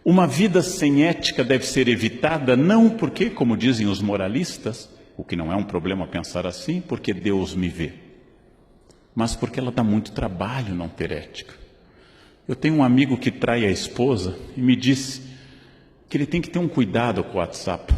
Uma vida sem ética deve ser evitada, não porque, como dizem os moralistas, o que não é um problema pensar assim, porque Deus me vê, mas porque ela dá muito trabalho não ter ética. Eu tenho um amigo que trai a esposa e me disse que ele tem que ter um cuidado com o WhatsApp,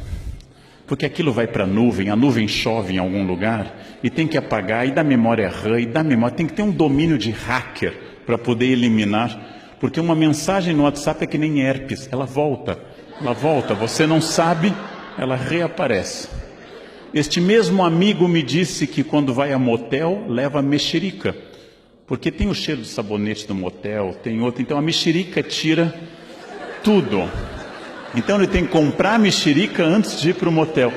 porque aquilo vai para a nuvem chove em algum lugar e tem que apagar, e dá memória RAM, tem que ter um domínio de hacker para poder eliminar, porque uma mensagem no WhatsApp é que nem herpes, ela volta, você não sabe, ela reaparece. Este mesmo amigo me disse que quando vai a motel, leva mexerica, porque tem o cheiro do sabonete do motel, tem outro, então a mexerica tira tudo. Então ele tem que comprar a mexerica antes de ir para o motel.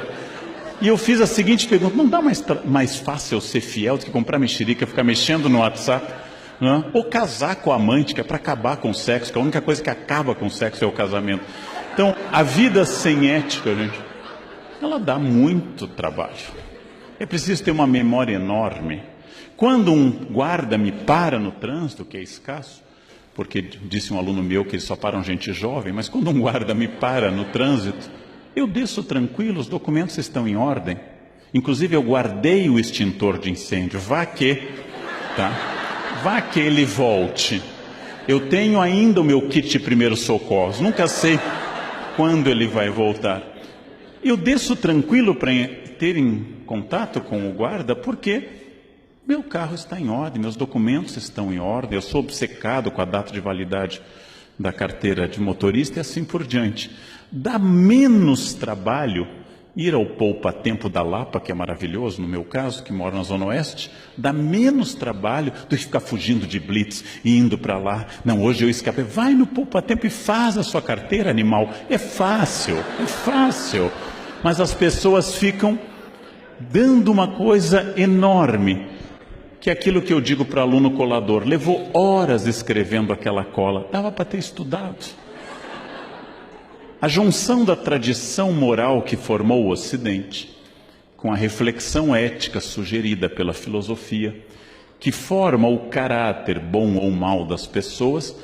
E eu fiz a seguinte pergunta: não dá mais fácil ser fiel do que comprar mexerica, ficar mexendo no WhatsApp? Não? Ou casar com a amante, que é para acabar com o sexo, que a única coisa que acaba com o sexo é o casamento. Então, a vida sem ética, gente, ela dá muito trabalho. É preciso ter uma memória enorme. Quando um guarda me para no trânsito, que é escasso, porque disse um aluno meu que eles só param gente jovem, mas quando um guarda me para no trânsito, eu desço tranquilo, os documentos estão em ordem. Inclusive eu guardei o extintor de incêndio, vá que ele volte. Eu tenho ainda o meu kit de primeiros socorros, nunca sei quando ele vai voltar. Eu desço tranquilo para ter em contato com o guarda, porque meu carro está em ordem, meus documentos estão em ordem, eu sou obcecado com a data de validade da carteira de motorista e assim por diante. Dá menos trabalho ir ao poupa-tempo da Lapa, que é maravilhoso, no meu caso, que moro na Zona Oeste, dá menos trabalho do que ficar fugindo de blitz e indo para lá. Não, hoje eu escapei. Vai no poupa-tempo e faz a sua carteira, animal. É fácil. Mas as pessoas ficam dando uma coisa enorme, que é aquilo que eu digo para aluno colador: levou horas escrevendo aquela cola, dava para ter estudado. A junção da tradição moral que formou o Ocidente, com a reflexão ética sugerida pela filosofia, que forma o caráter bom ou mal das pessoas,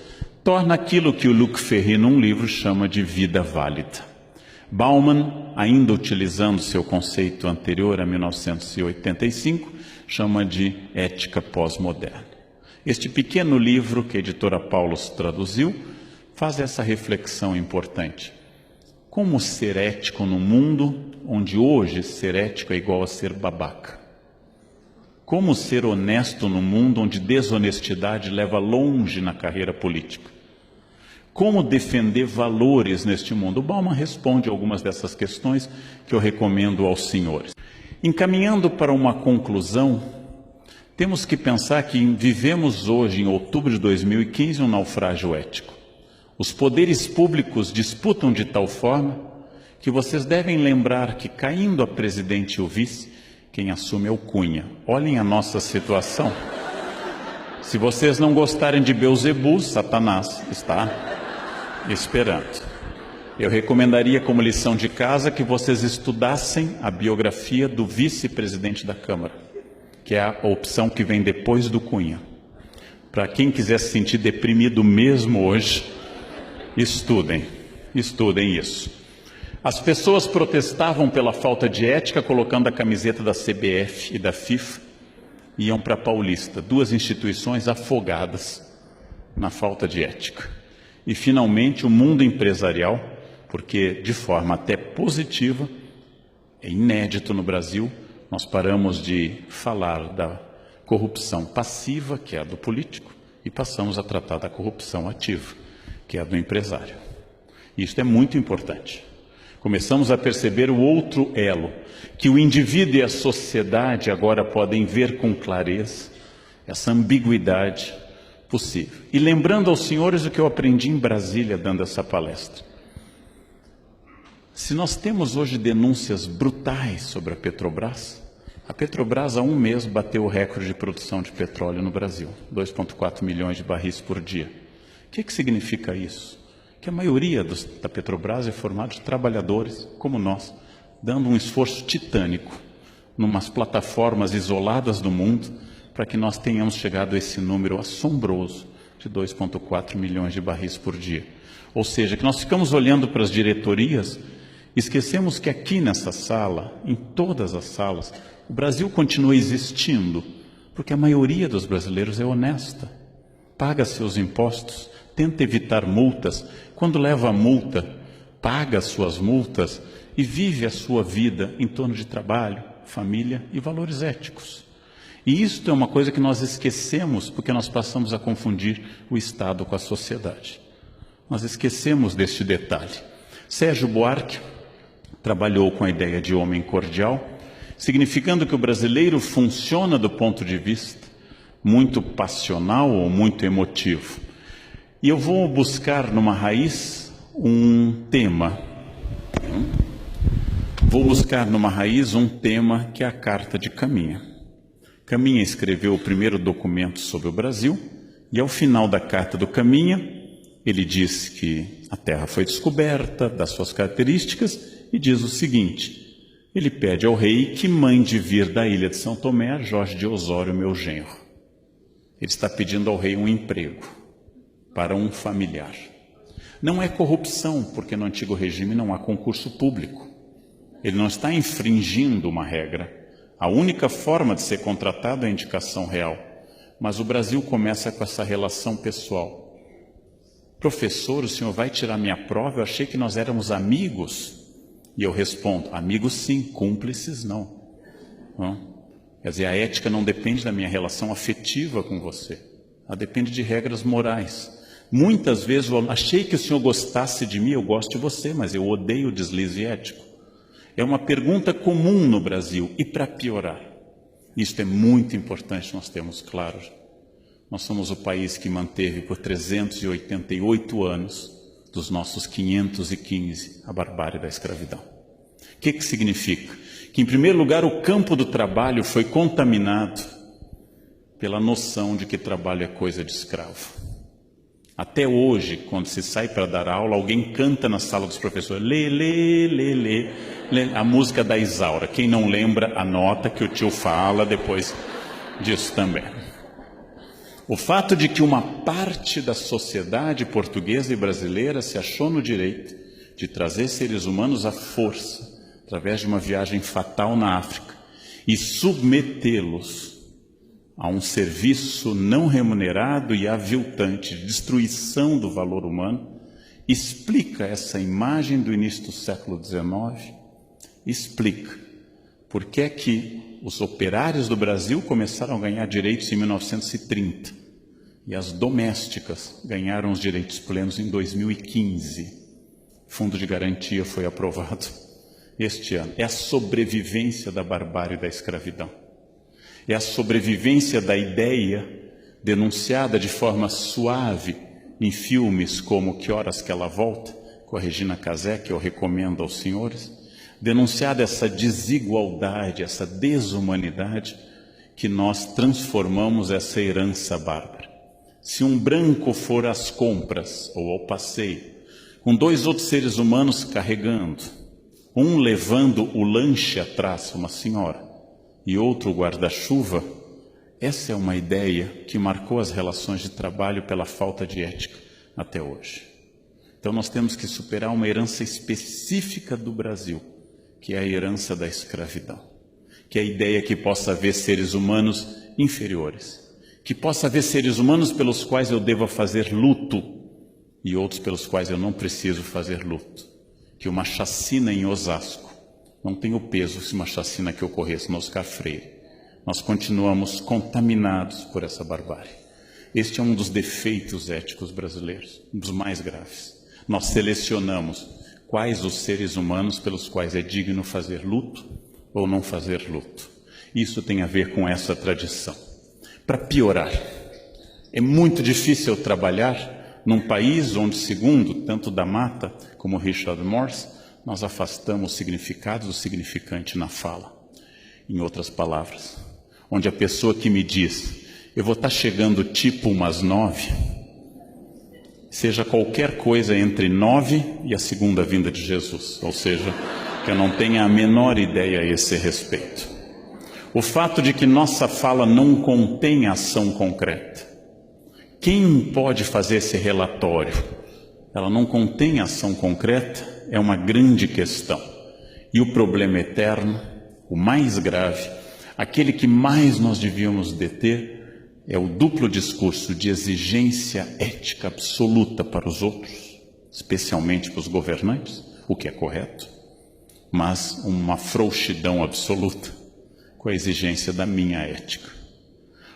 torna aquilo que o Luc Ferry, num livro, chama de vida válida. Bauman, ainda utilizando seu conceito anterior a 1985, chama de ética pós-moderna. Este pequeno livro que a editora Paulus traduziu faz essa reflexão importante. Como ser ético no mundo onde hoje ser ético é igual a ser babaca? Como ser honesto no mundo onde desonestidade leva longe na carreira política? Como defender valores neste mundo? O Bauman responde algumas dessas questões que eu recomendo aos senhores. Encaminhando para uma conclusão, temos que pensar que vivemos hoje, em outubro de 2015, um naufrágio ético. Os poderes públicos disputam de tal forma que vocês devem lembrar que, caindo a presidente e o vice, quem assume é o Cunha. Olhem a nossa situação. Se vocês não gostarem de Beelzebub, Satanás está esperando. Eu recomendaria, como lição de casa, que vocês estudassem a biografia do vice-presidente da Câmara, que é a opção que vem depois do Cunha. Para quem quiser se sentir deprimido mesmo hoje, estudem isso. As pessoas protestavam pela falta de ética, colocando a camiseta da CBF e da FIFA, e iam para a Paulista, duas instituições afogadas na falta de ética. E, finalmente, o mundo empresarial, porque, de forma até positiva, é inédito no Brasil, nós paramos de falar da corrupção passiva, que é a do político, e passamos a tratar da corrupção ativa, que é a do empresário. Isso é muito importante. Começamos a perceber o outro elo, que o indivíduo e a sociedade agora podem ver com clareza essa ambiguidade possível. E lembrando aos senhores o que eu aprendi em Brasília dando essa palestra. Se nós temos hoje denúncias brutais sobre a Petrobras há um mês bateu o recorde de produção de petróleo no Brasil, 2,4 milhões de barris por dia. O que significa isso? Que a maioria da Petrobras é formada de trabalhadores como nós, dando um esforço titânico numas plataformas isoladas do mundo para que nós tenhamos chegado a esse número assombroso de 2,4 milhões de barris por dia. Ou seja, que nós ficamos olhando para as diretorias, esquecemos que aqui nessa sala, em todas as salas, o Brasil continua existindo, porque a maioria dos brasileiros é honesta, paga seus impostos, tenta evitar multas, quando leva a multa, paga suas multas e vive a sua vida em torno de trabalho, família e valores éticos. E isto é uma coisa que nós esquecemos porque nós passamos a confundir o Estado com a sociedade. Nós esquecemos deste detalhe. Sérgio Buarque trabalhou com a ideia de homem cordial, significando que o brasileiro funciona do ponto de vista muito passional ou muito emotivo. E eu vou buscar numa raiz um tema. Vou buscar numa raiz um tema que é a Carta de Caminha. Caminha escreveu o primeiro documento sobre o Brasil e ao final da Carta do Caminha, ele diz que a terra foi descoberta, das suas características, e diz o seguinte: ele pede ao rei que mande vir da ilha de São Tomé a Jorge de Osório, meu genro. Ele está pedindo ao rei um emprego para um familiar. Não é corrupção, porque no antigo regime não há concurso público. Ele não está infringindo uma regra. A única forma de ser contratado é a indicação real. Mas o Brasil começa com essa relação pessoal. Professor, o senhor vai tirar minha prova? Eu achei que nós éramos amigos. E eu respondo, amigos sim, cúmplices não. Quer dizer, a ética não depende da minha relação afetiva com você. Ela depende de regras morais. Muitas vezes eu achei que o senhor gostasse de mim, eu gosto de você, mas eu odeio o deslize ético. É uma pergunta comum no Brasil. E para piorar, isto é muito importante nós termos claro. Nós somos o país que manteve por 388 anos, dos nossos 515, a barbárie da escravidão. O que significa? Que, em primeiro lugar, o campo do trabalho foi contaminado pela noção de que trabalho é coisa de escravo. Até hoje, quando se sai para dar aula, alguém canta na sala dos professores, lê, lê, lê, lê, lê, a música da Isaura. Quem não lembra, anota que o tio fala depois disso também. O fato de que uma parte da sociedade portuguesa e brasileira se achou no direito de trazer seres humanos à força, através de uma viagem fatal na África, e submetê-los a um serviço não remunerado e aviltante de destruição do valor humano, explica essa imagem do início do século XIX, explica por que é que os operários do Brasil começaram a ganhar direitos em 1930 e as domésticas ganharam os direitos plenos em 2015. Fundo de garantia foi aprovado este ano. É a sobrevivência da barbárie da escravidão. É a sobrevivência da ideia denunciada de forma suave em filmes como Que Horas Que Ela Volta, com a Regina Casé, que eu recomendo aos senhores, denunciada essa desigualdade, essa desumanidade, que nós transformamos essa herança bárbara. Se um branco for às compras ou ao passeio, com dois outros seres humanos carregando, um levando o lanche atrás, uma senhora, e outro guarda-chuva, essa é uma ideia que marcou as relações de trabalho pela falta de ética até hoje. Então nós temos que superar uma herança específica do Brasil, que é a herança da escravidão, que é a ideia que possa haver seres humanos inferiores, que possa haver seres humanos pelos quais eu deva fazer luto e outros pelos quais eu não preciso fazer luto, que uma chacina em Osasco não tem o peso se uma chacina que ocorresse no Oscar Freire. Nós continuamos contaminados por essa barbárie. Este é um dos defeitos éticos brasileiros, um dos mais graves. Nós selecionamos quais os seres humanos pelos quais é digno fazer luto ou não fazer luto. Isso tem a ver com essa tradição. Para piorar, é muito difícil trabalhar num país onde, segundo tanto da Mata como Richard Morse, nós afastamos o significado do significante na fala. Em outras palavras, onde a pessoa que me diz, eu vou estar chegando tipo umas 9, seja qualquer coisa entre 9 e a segunda vinda de Jesus, ou seja, que eu não tenha a menor ideia a esse respeito. O fato de que nossa fala não contém ação concreta, Quem pode fazer esse relatório? Ela não contém ação concreta, é uma grande questão. E o problema eterno, o mais grave, aquele que mais nós devíamos deter, é o duplo discurso de exigência ética absoluta para os outros, especialmente para os governantes, o que é correto, mas uma frouxidão absoluta com a exigência da minha ética.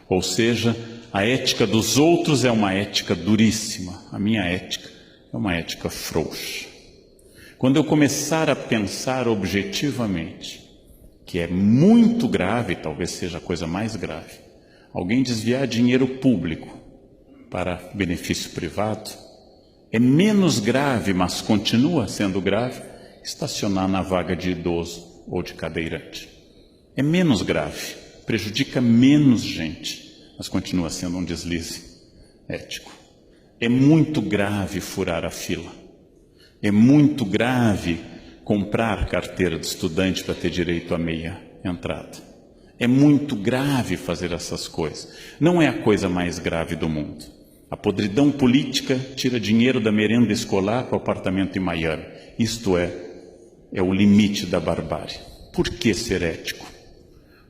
Ou seja, a ética dos outros é uma ética duríssima, a minha ética é uma ética frouxa. Quando eu começar a pensar objetivamente, que é muito grave, talvez seja a coisa mais grave, alguém desviar dinheiro público para benefício privado, é menos grave, mas continua sendo grave, estacionar na vaga de idoso ou de cadeirante. É menos grave, prejudica menos gente, mas continua sendo um deslize ético. É muito grave furar a fila. É muito grave comprar carteira de estudante para ter direito à meia entrada. É muito grave fazer essas coisas. Não é a coisa mais grave do mundo. A podridão política tira dinheiro da merenda escolar para o apartamento em Miami. Isto é o limite da barbárie. Por que ser ético?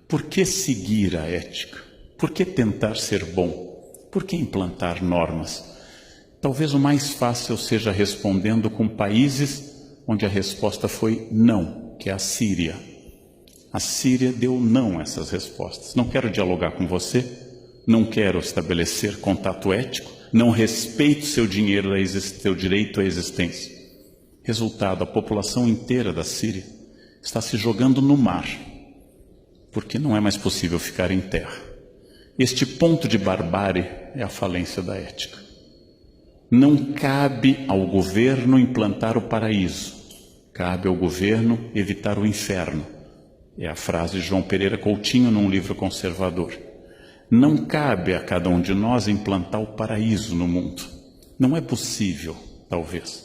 Por que seguir a ética? Por que tentar ser bom? Por que implantar normas? Talvez o mais fácil seja respondendo com países onde a resposta foi não, que é a Síria. A Síria deu não a essas respostas. Não quero dialogar com você, não quero estabelecer contato ético, não respeito seu direito à existência. Resultado, a população inteira da Síria está se jogando no mar, porque não é mais possível ficar em terra. Este ponto de barbárie é a falência da ética. Não cabe ao governo implantar o paraíso, cabe ao governo evitar o inferno. É a frase de João Pereira Coutinho num livro conservador. Não cabe a cada um de nós implantar o paraíso no mundo. Não é possível, talvez,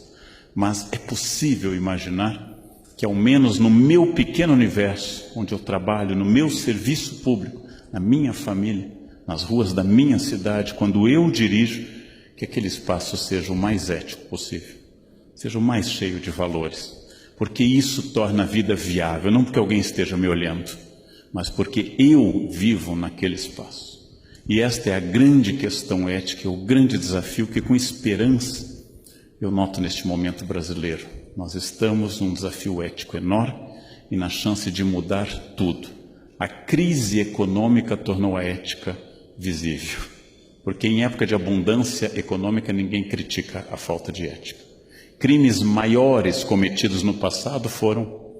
mas é possível imaginar que ao menos no meu pequeno universo, onde eu trabalho, no meu serviço público, na minha família, nas ruas da minha cidade, quando eu dirijo, que aquele espaço seja o mais ético possível, seja o mais cheio de valores, porque isso torna a vida viável, não porque alguém esteja me olhando, mas porque eu vivo naquele espaço. E esta é a grande questão ética, é o grande desafio que, com esperança, eu noto neste momento brasileiro. Nós estamos num desafio ético enorme e na chance de mudar tudo. A crise econômica tornou a ética visível. Porque em época de abundância econômica ninguém critica a falta de ética. Crimes maiores cometidos no passado foram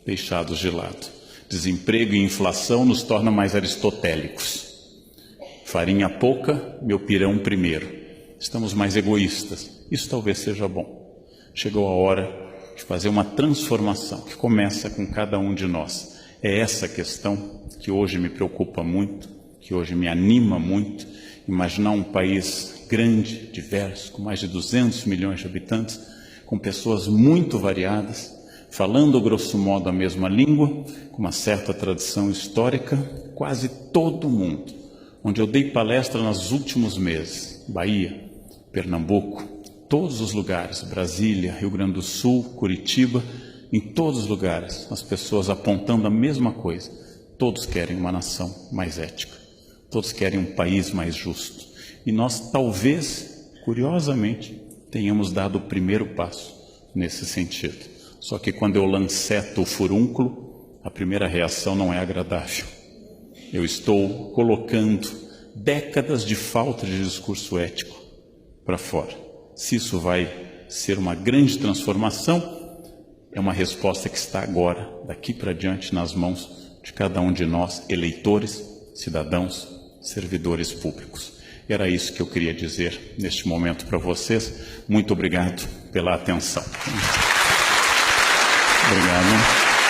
deixados de lado. Desemprego e inflação nos tornam mais aristotélicos. Farinha pouca, meu pirão primeiro. Estamos mais egoístas. Isso talvez seja bom. Chegou a hora de fazer uma transformação que começa com cada um de nós. É essa questão que hoje me preocupa muito, que hoje me anima muito. Imaginar um país grande, diverso, com mais de 200 milhões de habitantes, com pessoas muito variadas, falando grosso modo a mesma língua, com uma certa tradição histórica, quase todo mundo. Onde eu dei palestra nos últimos meses, Bahia, Pernambuco, todos os lugares, Brasília, Rio Grande do Sul, Curitiba, em todos os lugares, as pessoas apontando a mesma coisa. Todos querem uma nação mais ética. Todos querem um país mais justo. E nós, talvez, curiosamente, tenhamos dado o primeiro passo nesse sentido. Só que quando eu lanceto o furúnculo, a primeira reação não é agradável. Eu estou colocando décadas de falta de discurso ético para fora. Se isso vai ser uma grande transformação, é uma resposta que está agora, daqui para diante, nas mãos de cada um de nós, eleitores, cidadãos, servidores públicos. Era isso que eu queria dizer neste momento para vocês. Muito obrigado pela atenção. Obrigado.